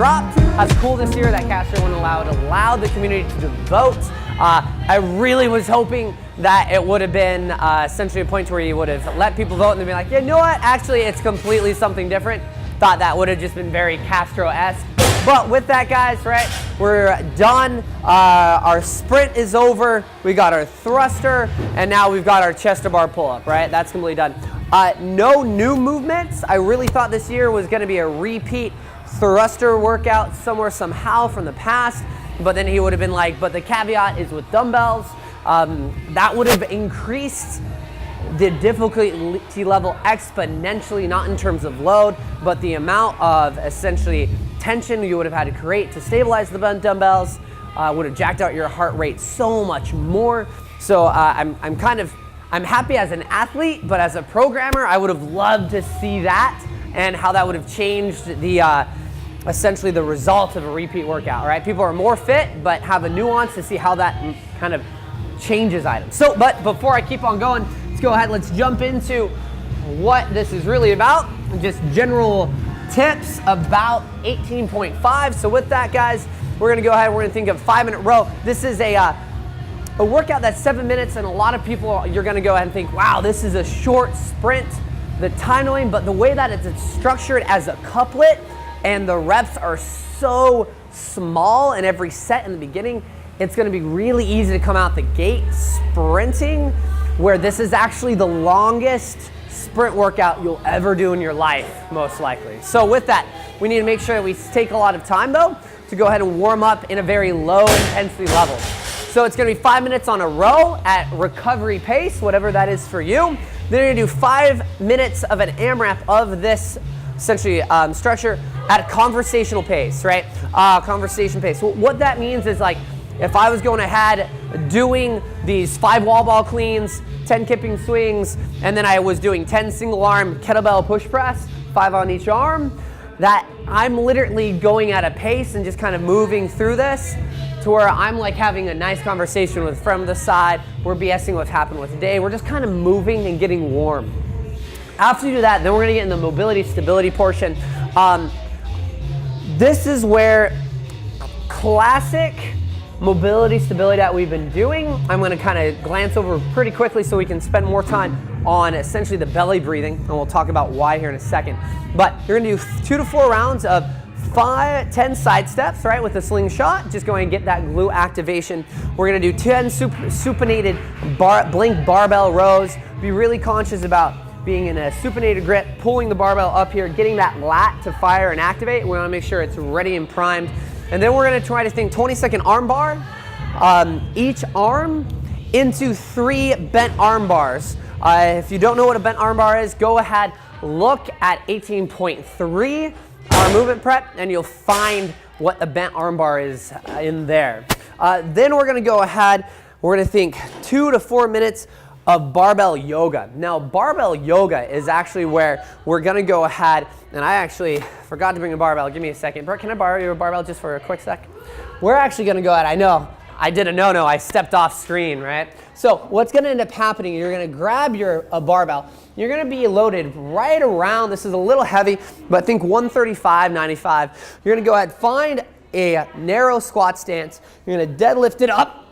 dropped. That's cool this year that Castro wouldn't allow the community to vote. I really was hoping that it would have been essentially a point where you would have let people vote and they'd be like, yeah, you know what, actually it's completely something different. Thought that would have just been very Castro-esque. But with that, guys, right, we're done. Our sprint is over. We got our thruster, and now we've got our chest to bar pull-up, right? That's completely done. No new movements. I really thought this year was going to be a repeat thruster workout somewhere, somehow from the past. But then he would have been like, but the caveat is with dumbbells. That would have increased the difficulty level exponentially, not in terms of load, but the amount of essentially tension you would have had to create to stabilize the dumbbells would have jacked out your heart rate so much more. So I'm happy as an athlete, but as a programmer, I would have loved to see that and how that would have changed the essentially the result of a repeat workout, right? People are more fit, but have a nuance to see how that kind of changes items. So, but before I keep on going, let's go ahead, let's jump into what this is really about, just general tips about 18.5. So with that, guys, we're gonna go ahead, we're gonna think of 5-minute row. This is a workout that's 7 minutes, and a lot of people, you're gonna go ahead and think, wow, this is a short sprint, the time knowing, but the way that it's structured as a couplet and the reps are so small in every set in the beginning, it's gonna be really easy to come out the gate sprinting, where this is actually the longest sprint workout you'll ever do in your life, most likely. So with that, we need to make sure that we take a lot of time though to go ahead and warm up in a very low intensity level. So it's gonna be 5 minutes on a row at recovery pace, whatever that is for you. Then you're gonna do 5 minutes of an AMRAP of this essentially structure at a conversational pace, right? Conversation pace. Well, what that means is, like, if I was going ahead doing these 5 wall ball cleans, 10 kipping swings, and then I was doing 10 single arm kettlebell push press, 5 on each arm, that I'm literally going at a pace and just kind of moving through this to where I'm like having a nice conversation with a friend on the side. We're BSing what's happened with the day. We're just kind of moving and getting warm. After you do that, then we're gonna get in the mobility stability portion. This is where classic mobility stability that we've been doing, I'm gonna kind of glance over pretty quickly so we can spend more time on essentially the belly breathing, and we'll talk about why here in a second. But you're gonna do 2 to 4 rounds of 10 side steps, right, with a slingshot, just going to get that glute activation. We're gonna do 10 supinated blink barbell rows. Be really conscious about being in a supinated grip, pulling the barbell up here, getting that lat to fire and activate. We wanna make sure it's ready and primed. And then we're gonna try to think 20-second arm bar, each arm into 3 bent arm bars. If you don't know what a bent arm bar is, go ahead, look at 18.3, our movement prep, and you'll find what a bent arm bar is in there. Then we're gonna go ahead, we're gonna think 2 to 4 minutes of barbell yoga. Now, barbell yoga is actually where we're gonna go ahead, and I actually forgot to bring a barbell. Give me a second. Can I borrow your barbell just for a quick sec? We're actually gonna go ahead, I know, I did a no-no, I stepped off screen, right? So what's gonna end up happening, you're gonna grab a barbell, you're gonna be loaded right around, this is a little heavy, but think 135, 95. You're gonna go ahead, find a narrow squat stance, you're gonna deadlift it up,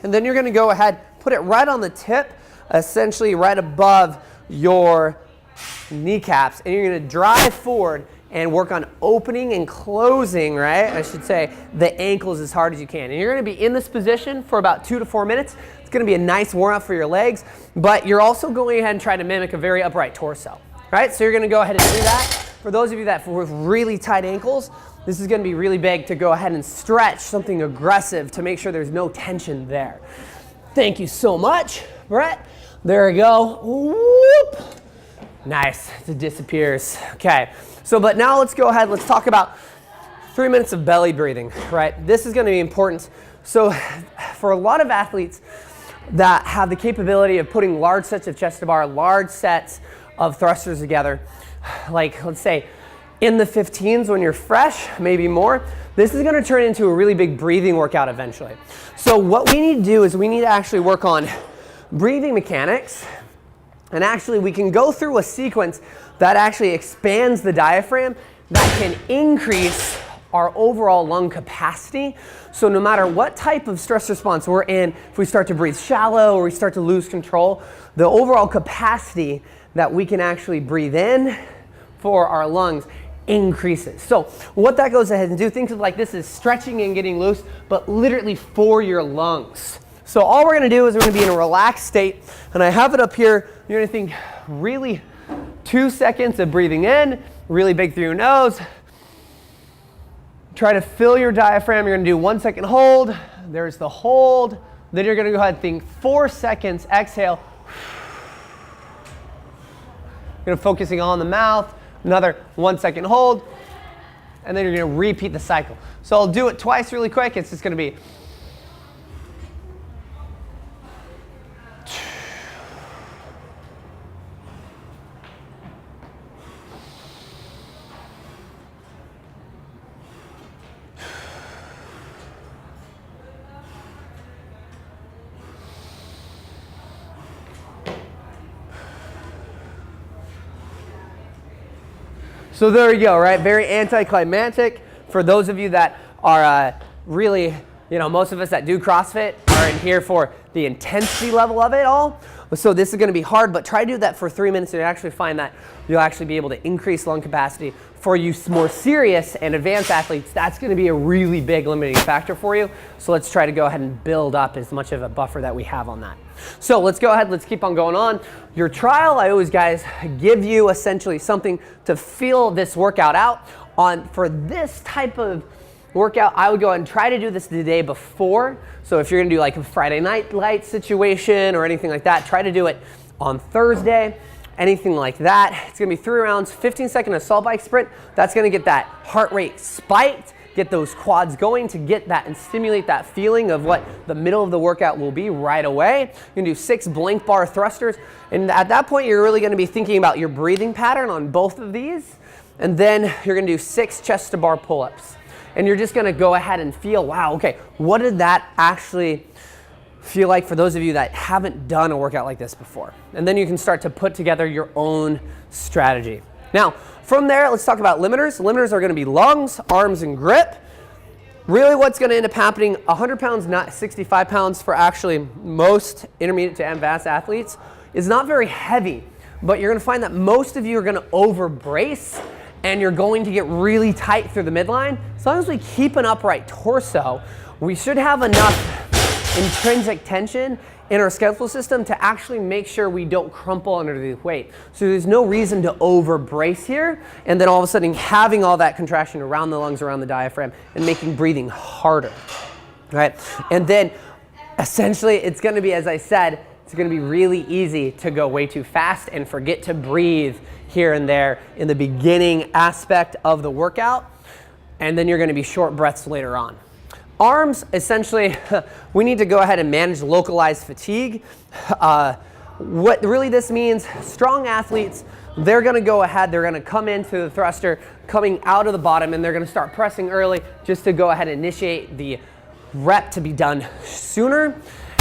and then you're gonna go ahead, put it right on the tip, essentially right above your kneecaps, and you're gonna drive forward and work on opening and closing, right? I should say, the ankles as hard as you can. And you're gonna be in this position for about 2 to 4 minutes. It's gonna be a nice warm up for your legs, but you're also going ahead and try to mimic a very upright torso, right? So you're gonna go ahead and do that. For those of you that with really tight ankles, this is gonna be really big to go ahead and stretch something aggressive to make sure there's no tension there. Thank you so much, Brett. There we go. Whoop. Nice, it disappears. Okay, so but now let's go ahead, let's talk about 3 minutes of belly breathing, right? This is gonna be important. So for a lot of athletes that have the capability of putting large sets of chest to bar, large sets of thrusters together, like let's say in the 15s when you're fresh, maybe more, this is gonna turn into a really big breathing workout eventually. So what we need to do is we need to actually work on breathing mechanics, and actually we can go through a sequence that actually expands the diaphragm that can increase our overall lung capacity. So no matter what type of stress response we're in, if we start to breathe shallow or we start to lose control, the overall capacity that we can actually breathe in for our lungs increases. So what that goes ahead and do, think of like this is stretching and getting loose, but literally for your lungs. So all we're gonna do is we're gonna be in a relaxed state, and I have it up here. You're gonna think really 2 seconds of breathing in, really big through your nose. Try to fill your diaphragm. You're gonna do 1 second hold. There's the hold. Then you're gonna go ahead and think 4 seconds, exhale. You're focusing on the mouth. Another 1 second hold. And then you're gonna repeat the cycle. So I'll do it twice really quick. It's just gonna be So there you go, right? Very anticlimactic. For those of you that are really, most of us that do CrossFit are in here for the intensity level of it all. So this is gonna be hard, but try to do that for 3 minutes and you'll actually find that you'll actually be able to increase lung capacity. For you more serious and advanced athletes, that's gonna be a really big limiting factor for you. So let's try to go ahead and build up as much of a buffer that we have on that. So let's go ahead, let's keep on going on. Your trial, I always, guys, give you essentially something to feel this workout out on. For this type of workout, I would go ahead and try to do this the day before. So if you're gonna do like a Friday night light situation or anything like that, try to do it on Thursday, anything like that. It's gonna be 3 rounds, 15-second assault bike sprint. That's gonna get that heart rate spiked, get those quads going to get that and stimulate that feeling of what the middle of the workout will be right away. You're gonna do 6 blank bar thrusters. And at that point, you're really gonna be thinking about your breathing pattern on both of these. And then you're gonna do 6 chest to bar pull-ups. And you're just gonna go ahead and feel, wow, okay, what did that actually feel like for those of you that haven't done a workout like this before? And then you can start to put together your own strategy. Now, from there, let's talk about limiters. Limiters are gonna be lungs, arms, and grip. Really what's gonna end up happening, 100 pounds, not 65 pounds for actually most intermediate to advanced athletes, is not very heavy, but you're gonna find that most of you are gonna over brace and you're going to get really tight through the midline. As long as we keep an upright torso, we should have enough intrinsic tension in our skeletal system to actually make sure we don't crumple under the weight. So there's no reason to over brace here and then all of a sudden having all that contraction around the lungs, around the diaphragm, and making breathing harder, right? And then essentially it's gonna be, as I said, it's gonna be really easy to go way too fast and forget to breathe here and there in the beginning aspect of the workout, and then you're gonna be short breaths later on. Arms, essentially, we need to go ahead and manage localized fatigue. What really this means, strong athletes, they're gonna go ahead, they're gonna come into the thruster, coming out of the bottom, and they're gonna start pressing early just to go ahead and initiate the rep to be done sooner.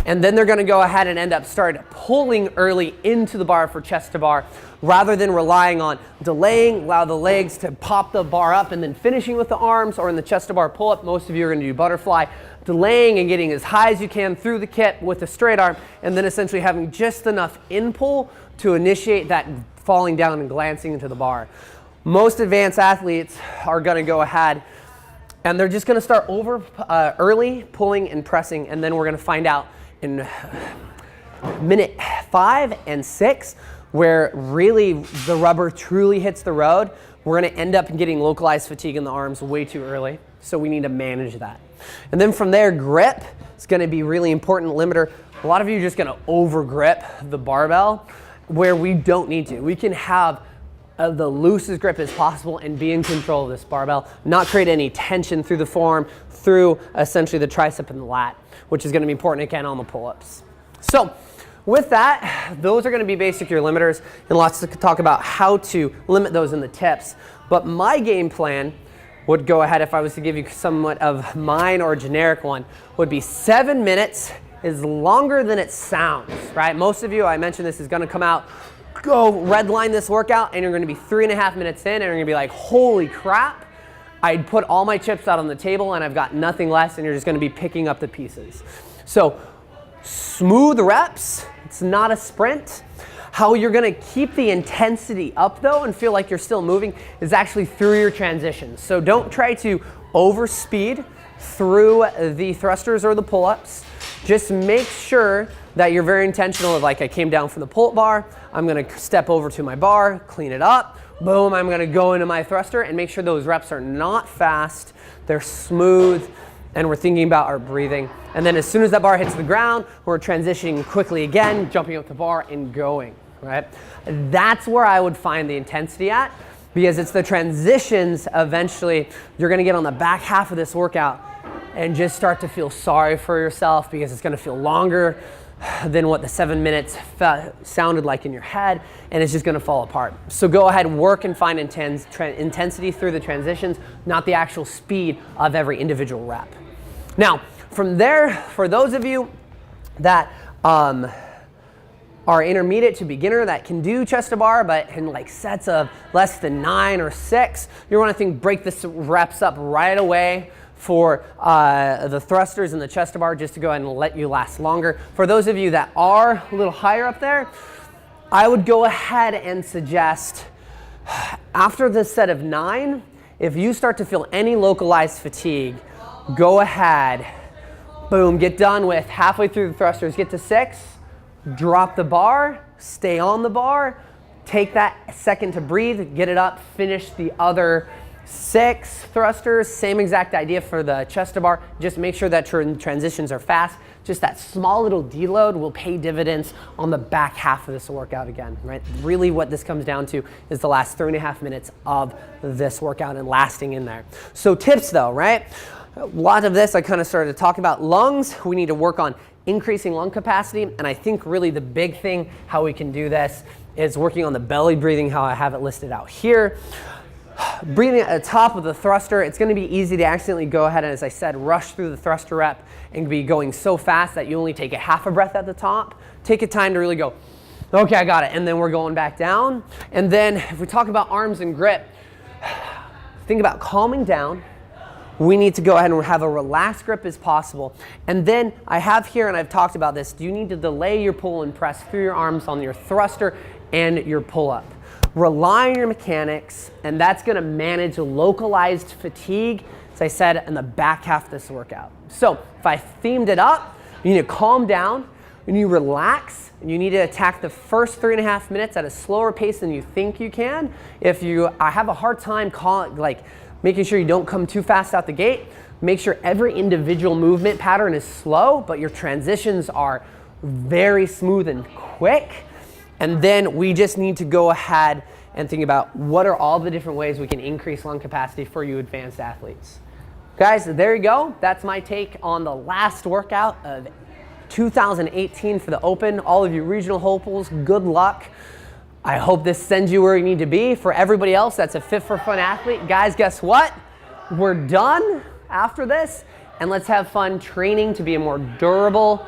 And then they're gonna go ahead and end up start pulling early into the bar for chest to bar, rather than relying on delaying, allow the legs to pop the bar up and then finishing with the arms, or in the chest to bar pull up, most of you are gonna do butterfly, delaying and getting as high as you can through the kit with the straight arm, and then essentially having just enough in pull to initiate that falling down and glancing into the bar. Most advanced athletes are gonna go ahead and they're just gonna start over early, pulling and pressing, and then we're gonna find out in minute 5 and 6, where really the rubber truly hits the road, we're gonna end up getting localized fatigue in the arms way too early. So we need to manage that. And then from there, grip is gonna be really important limiter. A lot of you are just gonna over grip the barbell where we don't need to. We can have the loosest grip as possible and be in control of this barbell, not create any tension through the forearm, through essentially the tricep and the lat, which is gonna be important again on the pull-ups. So with that, those are gonna be basic your limiters, and lots to talk about how to limit those in the tips. But my game plan would go ahead, if I was to give you somewhat of mine or a generic one, would be 7 minutes is longer than it sounds, right? Most of you, I mentioned this, is gonna come out go redline this workout and you're gonna be 3.5 minutes in and you're gonna be like, holy crap, I'd put all my chips out on the table and I've got nothing less, and you're just gonna be picking up the pieces. So smooth reps, it's not a sprint. How you're gonna keep the intensity up though and feel like you're still moving is actually through your transitions. So don't try to overspeed through the thrusters or the pull-ups. Just make sure that you're very intentional of, like, I came down from the pull-up bar, I'm gonna step over to my bar, clean it up, boom, I'm gonna go into my thruster, and make sure those reps are not fast, they're smooth, and we're thinking about our breathing. And then as soon as that bar hits the ground, we're transitioning quickly again, jumping up the bar and going, right? That's where I would find the intensity at, because it's the transitions eventually you're gonna get on the back half of this workout and just start to feel sorry for yourself, because it's gonna feel longer than what the 7 minutes sounded like in your head, and it's just gonna fall apart. So go ahead and work and find intensity through the transitions, not the actual speed of every individual rep. Now, from there, for those of you that are intermediate to beginner that can do chest to bar, but in like sets of less than 9 or 6, you wanna think break the reps up right away for the thrusters and the chest to bar, just to go ahead and let you last longer. For those of you that are a little higher up there, I would go ahead and suggest after the set of 9, if you start to feel any localized fatigue, go ahead, boom, get done with halfway through the thrusters, get to 6, drop the bar, stay on the bar, take that second to breathe, get it up, finish the other 6 thrusters, same exact idea for the chest to bar. Just make sure that transitions are fast. Just that small little deload will pay dividends on the back half of this workout again, right? Really what this comes down to is the last 3.5 minutes of this workout and lasting in there. So tips though, right? A lot of this I kind of started to talk about. Lungs, we need to work on increasing lung capacity, and I think really the big thing how we can do this is working on the belly breathing, how I have it listed out here. Breathing at the top of the thruster, it's going to be easy to accidentally go ahead and, as I said, rush through the thruster rep and be going so fast that you only take a half a breath at the top. Take a time to really go, okay, I got it, and then we're going back down. And then if we talk about arms and grip, think about calming down. We need to go ahead and have a relaxed grip as possible. And then I have here, and I've talked about this, you need to delay your pull and press through your arms on your thruster and your pull-up. Rely on your mechanics, and that's gonna manage localized fatigue, as I said, in the back half of this workout. So if I themed it up, you need to calm down, and you relax, and you need to attack the first 3.5 minutes at a slower pace than you think you can. If you have a hard time making sure you don't come too fast out the gate, make sure every individual movement pattern is slow, but your transitions are very smooth and quick. And then we just need to go ahead and think about what are all the different ways we can increase lung capacity for you advanced athletes. Guys, there you go. That's my take on the last workout of 2018 for the Open. All of you regional hopefuls, good luck. I hope this sends you where you need to be. For everybody else that's a Fit for Fun athlete, guys, guess what? We're done after this, and let's have fun training to be a more durable,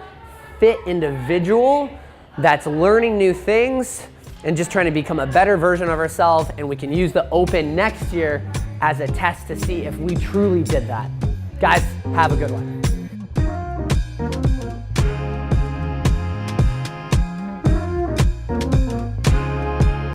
fit individual that's learning new things and just trying to become a better version of ourselves, and we can use the Open next year as a test to see if we truly did that. Guys, have a good one.